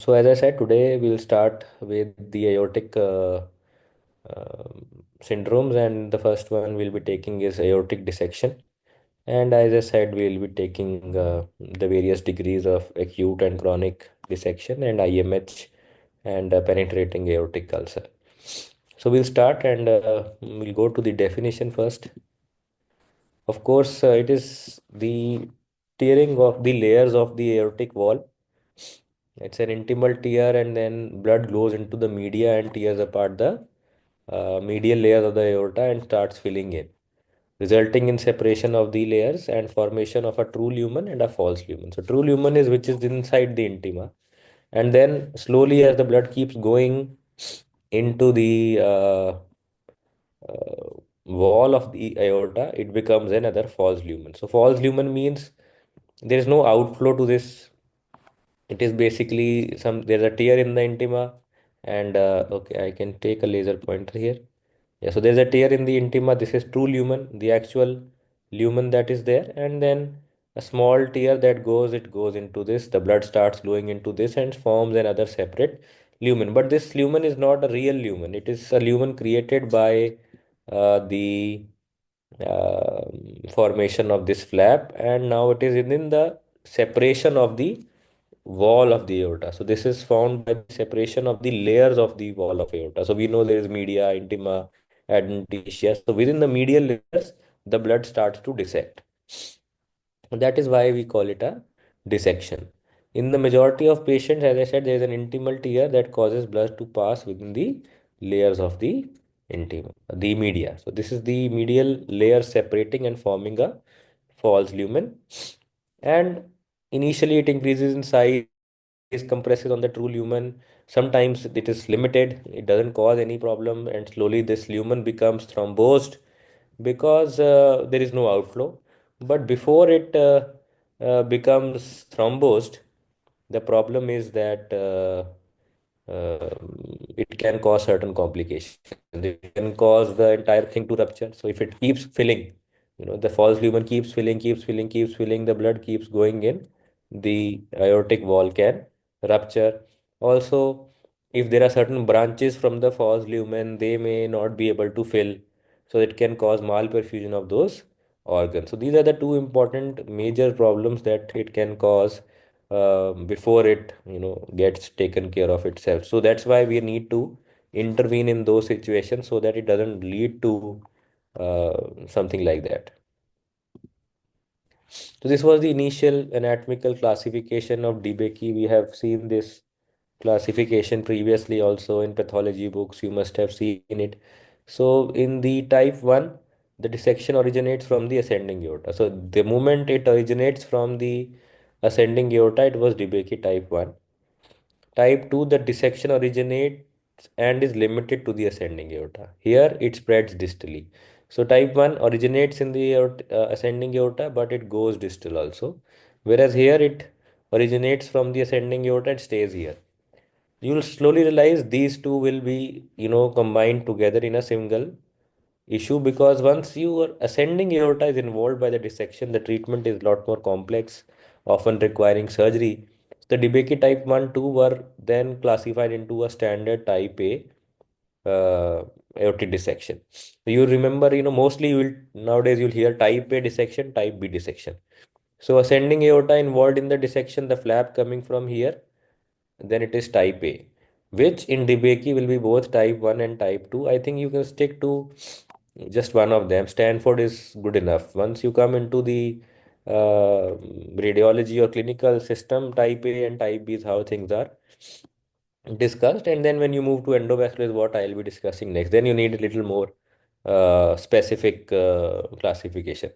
So as I said, today we'll start with the aortic syndromes, and the first one we'll be taking is aortic dissection. And as I said, we'll be taking the various degrees of acute and chronic dissection and IMH and penetrating aortic ulcer. So we'll start and we'll go to the definition first. Of course, it is the tearing of the layers of the aortic wall. It's an intimal tear, and then blood goes into the media and tears apart the medial layers of the aorta and starts filling in, resulting in separation of the layers and formation of a true lumen and a false lumen. So true lumen is which is inside the intima, and then slowly as the blood keeps going into the wall of the aorta, it becomes another false lumen. So false lumen means there is no outflow to this. It is basically there's a tear in the intima, and okay, I can take a laser pointer here. Yeah, so there's a tear in the intima. This is true lumen, the actual lumen that is there, and then a small tear that it goes into this. The blood starts flowing into this and forms another separate lumen. But this lumen is not a real lumen. It is a lumen created by the uh, formation of this flap, and now it is within the separation of the wall of the aorta. So this is found by the separation of the layers of the wall of aorta. So we know there is media, intima, adventitia. So within the medial layers, the blood starts to dissect. That is why we call it a dissection. In the majority of patients, as I said, there is an intimal tear that causes blood to pass within the layers of the intima, the media. So this is the medial layer separating and forming a false lumen. And initially it increases in size, compresses on the true lumen. Sometimes it is limited, it doesn't cause any problem, and slowly this lumen becomes thrombosed because there is no outflow. But before it becomes thrombosed, the problem is that it can cause certain complications. It can cause the entire thing to rupture. So if it keeps filling, the false lumen keeps filling, keeps filling, keeps filling, the blood keeps going in, the aortic wall can rupture. Also, if there are certain branches from the false lumen, they may not be able to fill, so it can cause malperfusion of those organs. So these are the two important major problems that it can cause before it gets taken care of itself. So that's why we need to intervene in those situations so that it doesn't lead to something like that. So this was the initial anatomical classification of DeBakey. We have seen this classification previously also in pathology books. You must have seen it. So in the type 1, the dissection originates from the ascending aorta. So the moment it originates from the ascending aorta, it was DeBakey type 1. Type 2, the dissection originates and is limited to the ascending aorta. Here it spreads distally. So type 1 originates in the ascending aorta, but it goes distal also. Whereas here it originates from the ascending aorta and stays here. You will slowly realize these two will be, combined together in a single issue, because once your ascending aorta is involved by the dissection, the treatment is a lot more complex, often requiring surgery. The DeBakey type 1, 2 were then classified into a standard type A aortic dissection. So you remember, mostly you will nowadays you'll hear type A dissection, type B dissection. So ascending aorta involved in the dissection, the flap coming from here, then it is type A, which in DeBakey will be both type 1 and type 2. I think you can stick to just one of them. Stanford is good enough. Once you come into the radiology or clinical system, type A and type B is how things are discussed. And then when you move to endovascular is what I'll be discussing next. Then you need a little more specific classification.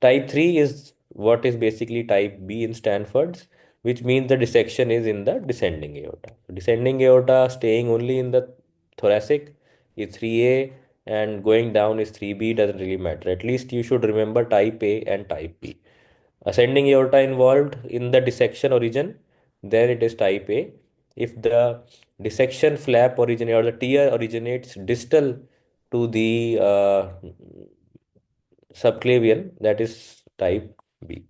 Type 3 is what is basically type B in Stanford's, which means the dissection is in the descending aorta. Descending aorta staying only in the thoracic is 3A, and going down is 3B, doesn't really matter. At least you should remember type A and type B. Ascending aorta involved in the dissection origin, then it is type A. If the dissection flap originates or the tear originates distal to the subclavian, that is type B.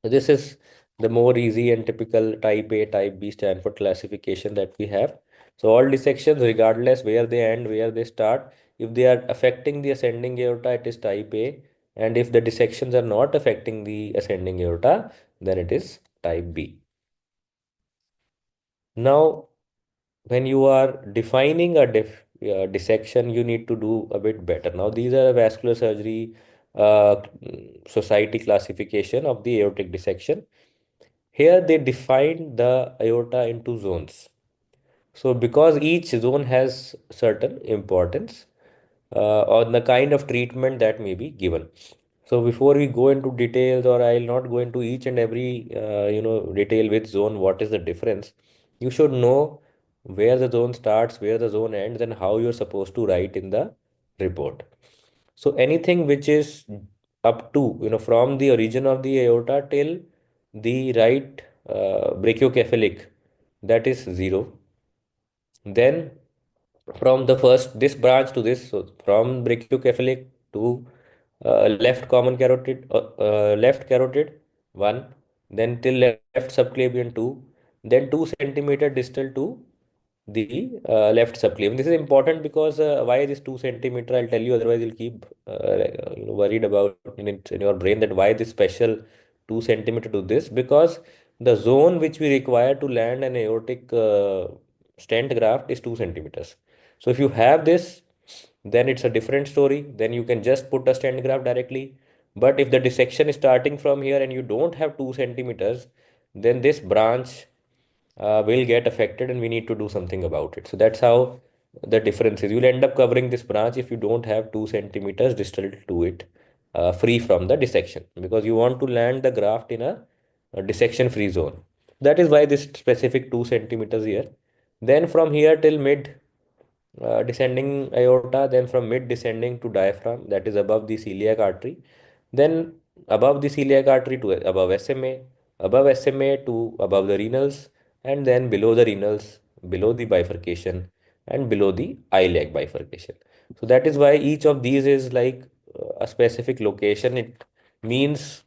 So this is the more easy and typical type A, type B Stanford classification that we have. So all dissections, regardless where they end, where they start, if they are affecting the ascending aorta, it is type A. And if the dissections are not affecting the ascending aorta, then it is type B. Now, when you are defining a dissection, you need to do a bit better. Now, these are vascular surgery society classification of the aortic dissection. Here they define the aorta into zones. So because each zone has certain importance on the kind of treatment that may be given. So before we go into details, or I'll not go into each and every detail with zone, what is the difference? You should know where the zone starts, where the zone ends, and how you're supposed to write in the report. So anything which is up to, from the origin of the aorta till the right brachiocephalic, that is zero. Then from the first this branch to this, so from brachiocephalic to left common carotid, left carotid 1, then till left subclavian 2, then 2 centimeter distal to the left subclavian. This is important because why this 2 centimeter, I'll tell you, otherwise you'll keep worried about in your brain that why this special 2 centimeter to this, because the zone which we require to land an aortic stent graft is 2 centimeters. So if you have this, then it's a different story. Then you can just put a stent graft directly. But if the dissection is starting from here and you don't have 2 centimeters, then this branch will get affected and we need to do something about it. So that's how the difference is. You'll end up covering this branch if you don't have 2 centimeters distal to it, free from the dissection, because you want to land the graft in a dissection free zone. That is why this specific 2 centimeters here. Then from here till mid descending aorta, then from mid descending to diaphragm, that is above the celiac artery, then above the celiac artery to above SMA, above SMA to above the renals, and then below the renals, below the bifurcation, and below the iliac bifurcation. So that is why each of these is like a specific location. It means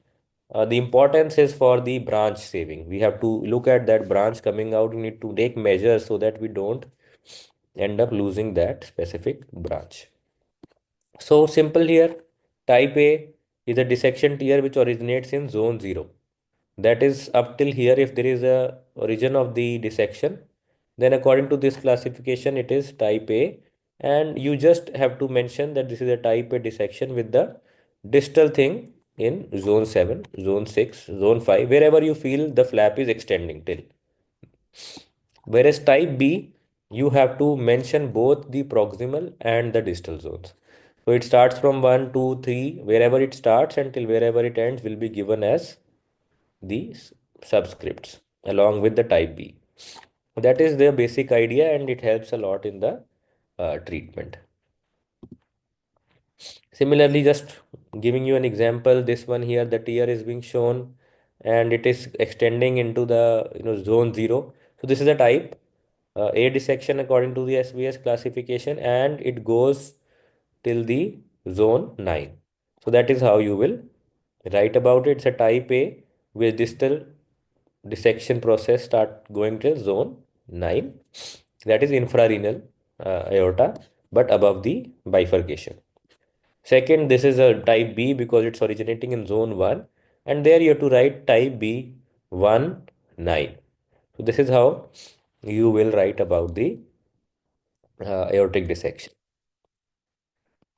the importance is for the branch saving. We have to look at that branch coming out. We need to take measures so that we don't end up losing that specific branch. So simple here. Type A is a dissection tear which originates in zone 0. That is up till here. If there is a origin of the dissection, then according to this classification, it is type A. And you just have to mention that this is a type A dissection with the distal thing in zone 7, zone 6, zone 5, wherever you feel the flap is extending till. Whereas type B, you have to mention both the proximal and the distal zones. So it starts from 1, 2, 3, wherever it starts until wherever it ends will be given as the subscripts along with the type B. That is the basic idea and it helps a lot in the treatment. Similarly, just giving you an example, this one here, the tear is being shown and it is extending into the zone 0. So this is a type A dissection according to the SBS classification and it goes till the zone 9. So that is how you will write about it. It's a type A with distal dissection process start going till zone 9. That is infrarenal aorta but above the bifurcation. Second, this is a type B because it's originating in zone 1 and there you have to write type B 1 9. So this is how you will write about the aortic dissection.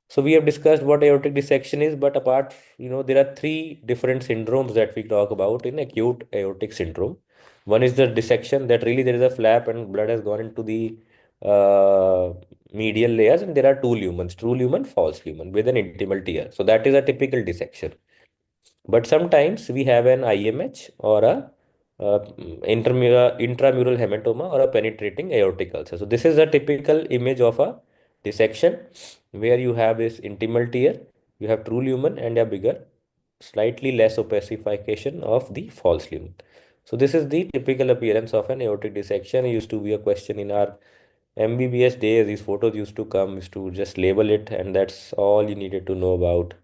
So we have discussed what aortic dissection is, but apart, there are three different syndromes that we talk about in acute aortic syndrome. One is the dissection that really there is a flap and blood has gone into the uh, medial layers, and there are two lumens, true lumen, false lumen, with an intimal tear. So that is a typical dissection. But sometimes we have an IMH or a intramural hematoma or a penetrating aortic ulcer. So this is a typical image of a dissection where you have this intimal tear, you have true lumen and a bigger, slightly less opacification of the false lumen. So this is the typical appearance of an aortic dissection. It used to be a question in our MBBS days. These photos used to come, used to just label it, and that's all you needed to know about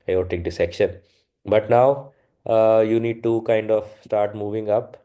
aortic dissection. But now you need to kind of start moving up.